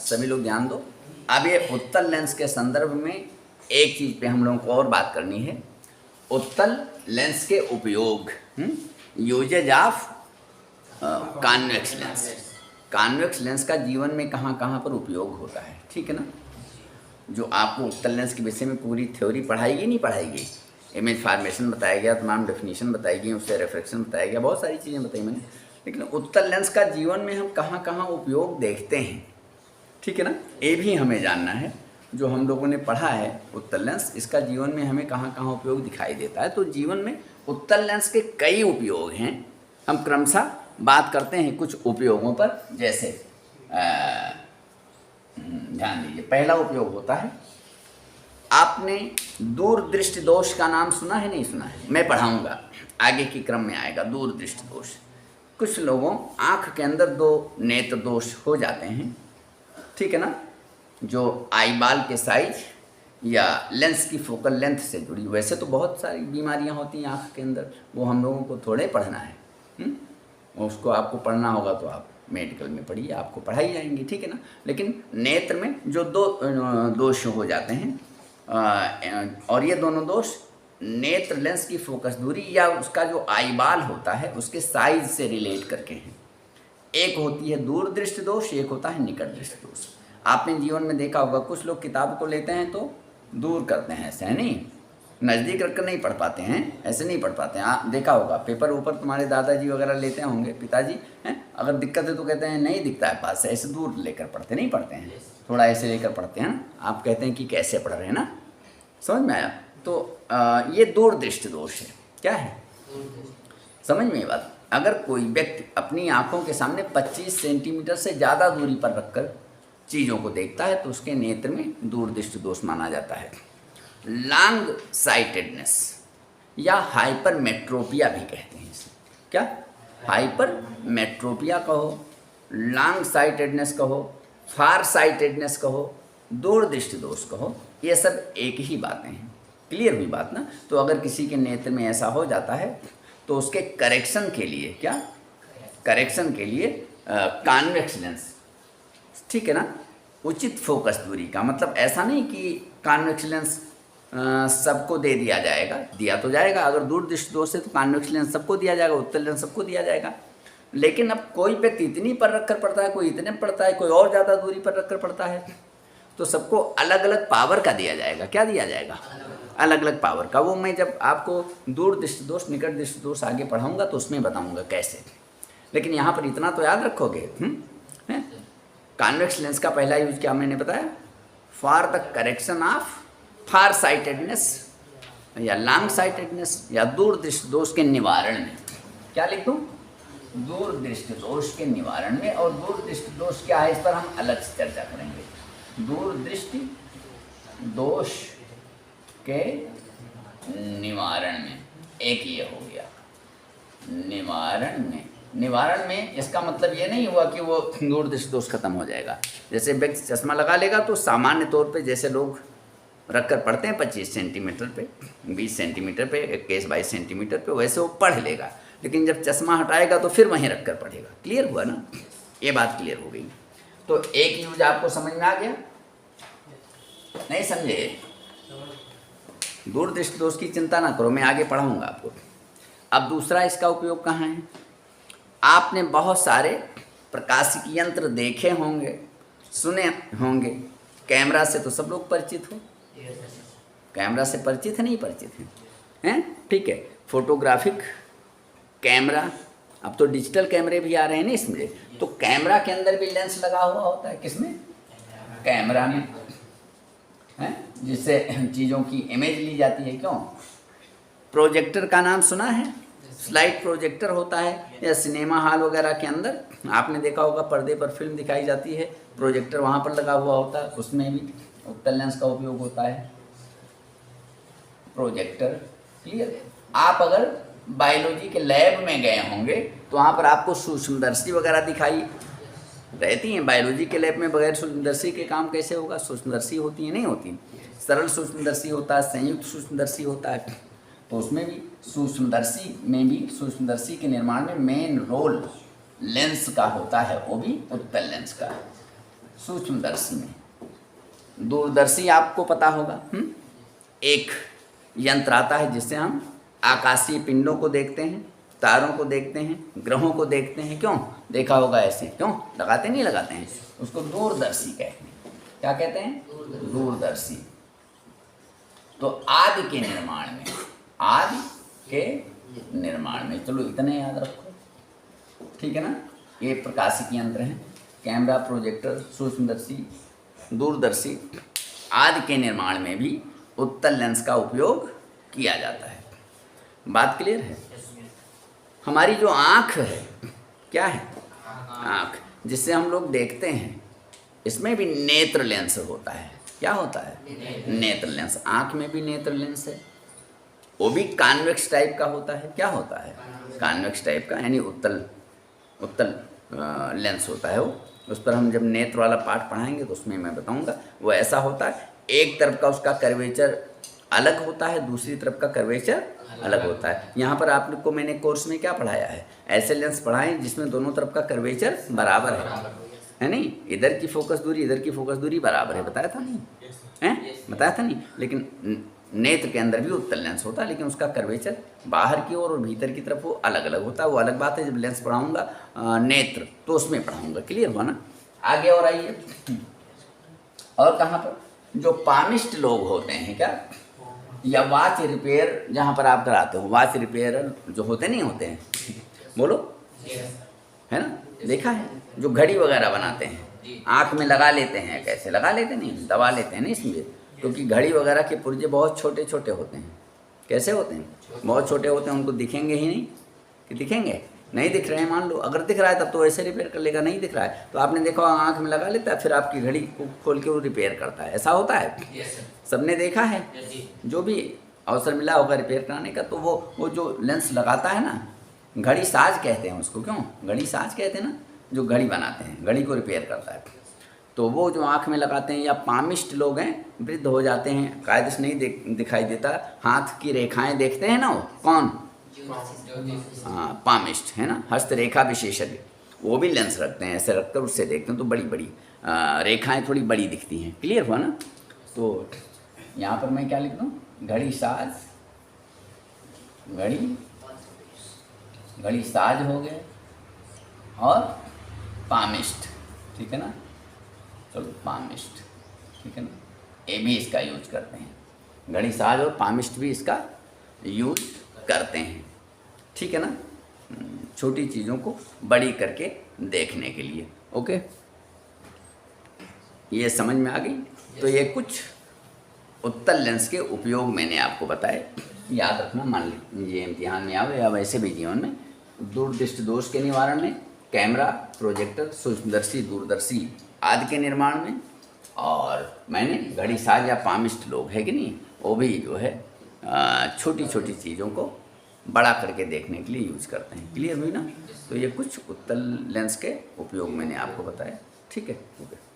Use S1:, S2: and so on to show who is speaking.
S1: सभी लोग ध्यान दो। अब ये उत्तल लेंस के संदर्भ में एक चीज़ पे हम लोगों को और बात करनी है, उत्तल लेंस के उपयोग, uses of convex lens. Convex lens का जीवन में कहाँ कहाँ पर उपयोग होता है, ठीक है ना। जो आपको उत्तल लेंस के विषय में पूरी थ्योरी पढ़ाई नहीं पढ़ाई गई, इमेज फार्मेशन बताया गया, तमाम डेफिनेशन बताई गई, उससे रिफ्रैक्शन बताया गया, बहुत सारी चीज़ें बताई मैंने, लेकिन उत्तल लेंस का जीवन में हम कहाँ कहाँ उपयोग देखते हैं, ठीक है ना, ये भी हमें जानना है। जो हम लोगों ने पढ़ा है उत्तल लेंस, इसका जीवन में हमें कहाँ कहाँ उपयोग दिखाई देता है। तो जीवन में उत्तल लेंस के कई उपयोग हैं, हम क्रमशः बात करते हैं कुछ उपयोगों पर। जैसे ध्यान दीजिए, पहला उपयोग होता है, आपने दूरदृष्टि दोष का नाम सुना है, नहीं सुना है? मैं पढ़ाऊंगा, आगे की क्रम में आएगा दूरदृष्टि दोष। कुछ लोगों आँख के अंदर दो नेत्र दोष हो जाते हैं, ठीक है ना, जो आईबाल के साइज या लेंस की फोकल लेंथ से जुड़ी। वैसे तो बहुत सारी बीमारियां होती हैं आँख के अंदर, वो हम लोगों को थोड़े पढ़ना है, उसको आपको पढ़ना होगा तो आप मेडिकल में पढ़िए, आपको पढ़ाई जाएंगी, ठीक है ना। लेकिन नेत्र में जो दो दोष हो जाते हैं, और ये दोनों दोष नेत्र लेंस की फोकस दूरी या उसका जो आईबाल होता है उसके साइज से रिलेट करके हैं। एक होती है दूर दृष्टि दोष, एक होता है निकट दृष्टि दोष। आपने जीवन में देखा होगा, कुछ लोग किताब को लेते हैं तो दूर करते हैं, ऐसे है नहीं, नज़दीक रखकर नहीं पढ़ पाते हैं, ऐसे नहीं पढ़ पाते हैं। आप देखा होगा पेपर ऊपर तुम्हारे दादाजी वगैरह लेते होंगे, पिताजी हैं, अगर दिक्कत है तो कहते हैं नहीं दिखता है पास से, ऐसे दूर लेकर पढ़ते नहीं पढ़ते हैं, थोड़ा ऐसे लेकर पढ़ते हैं। आप कहते हैं कि कैसे पढ़ रहे हैं ना, समझ में आया? तो ये दूर दृष्टि दोष है। क्या है, समझ में ये बात? अगर कोई व्यक्ति अपनी आँखों के सामने 25 सेंटीमीटर से ज़्यादा दूरी पर रखकर चीज़ों को देखता है तो उसके नेत्र में दूरदृष्टि दोष माना जाता है। लॉन्ग साइटेडनेस या हाइपरमेट्रोपिया भी कहते हैं इसे। क्या, हाइपरमेट्रोपिया कहो, लॉन्ग साइटेडनेस कहो, फार साइटेडनेस कहो, दूरदृष्टि दोष कहो, ये सब एक ही बातें हैं। क्लियर हुई बात ना? तो अगर किसी के नेत्र में ऐसा हो जाता है तो उसके करेक्शन के लिए, क्या, करेक्शन के लिए कॉन्वेक्स लेंस, ठीक है ना, उचित फोकस दूरी का, मतलब ऐसा नहीं कि कॉन्वेक्स लेंस सबको दे दिया जाएगा, दिया तो जाएगा, अगर दूरदृष्टि दोष है तो कॉन्वेक्स लेंस सबको दिया जाएगा, उत्तल लेंस सबको दिया जाएगा। लेकिन अब कोई व्यक्ति इतनी पर रखकर पढ़ता है, कोई इतने पढ़ता है, कोई और ज़्यादा दूरी पर रखकर पढ़ता है, तो सबको अलग अलग पावर का दिया जाएगा। क्या दिया जाएगा? अलग अलग पावर का। वो मैं जब आपको दूर दृष्टि दोष, निकट दृष्टि दोष आगे पढ़ाऊंगा तो उसमें बताऊंगा कैसे। लेकिन यहाँ पर इतना तो याद रखोगे, कॉन्वेक्स लेंस का पहला यूज क्या मैंने बताया? For the correction of far sightedness या लॉन्ग साइटेडनेस या दूर दृष्टि दोष के निवारण में। क्या लिख दूँ? दूर दृष्टि दोष के निवारण में। और दूर दृष्टि दोष क्या है, इस पर हम अलग से चर्चा करेंगे। दूर दृष्टि दोष के निवारण में एक ये हो गया, निवारण में इसका मतलब ये नहीं हुआ कि वो दूर दृष्टि दोष खत्म हो जाएगा। जैसे व्यक्ति चश्मा लगा लेगा तो सामान्य तौर पे जैसे लोग रखकर पढ़ते हैं 25 सेंटीमीटर पे, 20 सेंटीमीटर पे, 21-22 सेंटीमीटर पे, वैसे वो पढ़ लेगा। लेकिन जब चश्मा हटाएगा तो फिर वहीं रखकर पढ़ेगा। क्लियर हुआ ना? ये बात क्लियर हो गई। तो एक यूज आपको समझ में आ गया? नहीं समझे? दूर दृष्टि दोष की चिंता ना करो, मैं आगे पढ़ाऊंगा आपको। अब दूसरा इसका उपयोग कहाँ है? आपने बहुत सारे प्रकाशिक यंत्र देखे होंगे, सुने होंगे। कैमरा से तो सब लोग परिचित हो, कैमरा से परिचित है, नहीं परिचित हैं? ठीक है। फोटोग्राफिक कैमरा, अब तो डिजिटल कैमरे भी आ रहे हैं ना इसमें, तो कैमरा के अंदर भी लेंस लगा हुआ होता है। किसमें? कैमरा में, है, जिससे चीज़ों की इमेज ली जाती है। क्यों? प्रोजेक्टर का नाम सुना है? स्लाइड प्रोजेक्टर होता है, या सिनेमा हॉल वगैरह के अंदर आपने देखा होगा पर्दे पर फिल्म दिखाई जाती है, प्रोजेक्टर वहाँ पर लगा हुआ होता है, उसमें भी उत्तल लेंस का उपयोग होता है, प्रोजेक्टर। क्लियर? आप अगर बायोलॉजी के लैब में गए होंगे तो वहाँ पर आपको सूक्ष्मदर्शी वगैरह दिखाई रहती हैं। बायोलॉजी के लैब में बगैर सूक्ष्मदर्शी के काम कैसे होगा? सूक्ष्मदर्शी होती है, नहीं होती? सरल सूक्ष्मदर्शी होता है, संयुक्त सूक्ष्मदर्शी होता है। तो उसमें भी सूक्ष्मदर्शी के निर्माण में मेन रोल लेंस का होता है, वो भी उत्तल लेंस का। सूक्ष्मदर्शी में। दूरदर्शी आपको पता होगा, एक यंत्र आता है जिससे हम आकाशीय पिंडों को देखते हैं, तारों को देखते हैं, ग्रहों को देखते हैं। क्यों देखा होगा ऐसे? क्यों लगाते नहीं लगाते हैं? उसको दूरदर्शी कहते हैं। क्या कहते हैं? दूरदर्शी। तो आदि के निर्माण में, आदि के निर्माण में, चलो इतने याद रखो, ठीक है ना। ये प्रकाशिक यंत्र हैं, कैमरा, प्रोजेक्टर, सूक्ष्मदर्शी, दूरदर्शी आदि के निर्माण में भी उत्तल लेंस का उपयोग किया जाता है। बात क्लियर है? हमारी जो आँख है, क्या है? आँख, जिससे हम लोग देखते हैं, इसमें भी नेत्र लेंस होता है। क्या होता है? नेत्र लेंस। आँख में भी नेत्र लेंस है, वो भी कॉन्वेक्स टाइप का होता है। क्या होता है? कॉन्वेक्स टाइप का, यानी उत्तल लेंस होता है वो। उस पर हम जब नेत्र वाला पार्ट पढ़ाएंगे तो उसमें मैं बताऊंगा। वो ऐसा होता है, एक तरफ का उसका कर्वेचर अलग होता है, दूसरी तरफ का कर्वेचर अलग होता है। यहाँ पर आप लोग को मैंने कोर्स में क्या पढ़ाया है? ऐसे लेंस पढ़ाएं जिसमें दोनों तरफ का कर्वेचर बराबर है नहीं? इधर की फोकस दूरी, इधर की फोकस दूरी बराबर है। बताया था नहीं? हैं? बताया था नहीं? लेकिन नेत्र के अंदर भी उत्तल लेंस होता है, लेकिन उसका कर्वेचर बाहर की ओर और भीतर की तरफ वो अलग अलग होता है। वो अलग बात है, जब लेंस पढ़ाऊंगा नेत्र तो उसमें पढ़ाऊंगा। क्लियर हुआ ना? आगे और आइए। और कहाँ पर जो पामिस्ट लोग होते हैं, क्या, या वॉच रिपेयर जहाँ पर आप कराते हो, वॉच रिपेयर जो होते नहीं होते हैं, बोलो, है ना? देखा है? जो घड़ी वगैरह बनाते हैं, आँख में लगा लेते हैं। कैसे लगा लेते? नहीं, दबा लेते हैं, नहीं इसलिए क्योंकि घड़ी वगैरह के पुर्जे बहुत छोटे छोटे होते हैं। कैसे होते हैं? बहुत छोटे होते हैं, उनको दिखेंगे ही नहीं। कि दिखेंगे? नहीं दिख रहे हैं, मान लो। अगर दिख रहा है तब तो ऐसे रिपेयर कर लेगा, नहीं दिख रहा है तो आपने देखा आँख में लगा लेता है, फिर आपकी घड़ी को खोल के वो रिपेयर करता है। ऐसा होता है? सबने देखा है। जो भी अवसर मिला होगा रिपेयर कराने का, तो वो जो लेंस लगाता है ना, घड़ी साज कहते हैं उसको। क्यों घड़ी साज कहते हैं ना? जो घड़ी बनाते हैं, घड़ी को रिपेयर करता है, तो वो जो आँख में लगाते हैं, या पामिस्ट लोग हैं, वृद्ध हो जाते हैं, कायदे से नहीं दिखाई देता, हाथ की रेखाएं देखते हैं ना, वो कौन? हाँ, पामिस्ट है ना, हस्तरेखा विशेषज्ञ। वो भी लेंस रखते हैं, ऐसे रखकर उससे देखते हैं तो बड़ी बड़ी रेखाएं थोड़ी बड़ी दिखती हैं। क्लियर हुआ ना? तो यहाँ पर मैं क्या लिख दूँ? घड़ी साज, घड़ी साज हो गए, और पामिस्ट, ठीक है ना? चलो पामिस्ट, ठीक है ना? ये भी इसका यूज करते हैं। घड़ी साज और पामिस्ट भी इसका यूज करते हैं, ठीक है ना? छोटी चीज़ों को बड़ी करके देखने के लिए। ओके, ये समझ में आ गई? तो ये कुछ उत्तल लेंस के उपयोग मैंने आपको बताए। याद रखना, मान लीजिए इम्तिहान में आवे या वैसे भी जीवन में, दूरदृष्टि दोष के निवारण में कैमरा, प्रोजेक्टर, सूक्ष्मदर्शी, दूरदर्शी आदि के निर्माण में, और मैंने घड़ी साज या पामिस्ट लोग है कि नहीं, वो भी जो है छोटी छोटी चीज़ों को बड़ा करके देखने के लिए यूज करते हैं। क्लियर हुई ना? तो ये कुछ उत्तल लेंस के उपयोग मैंने आपको बताया। ठीक है, ओके।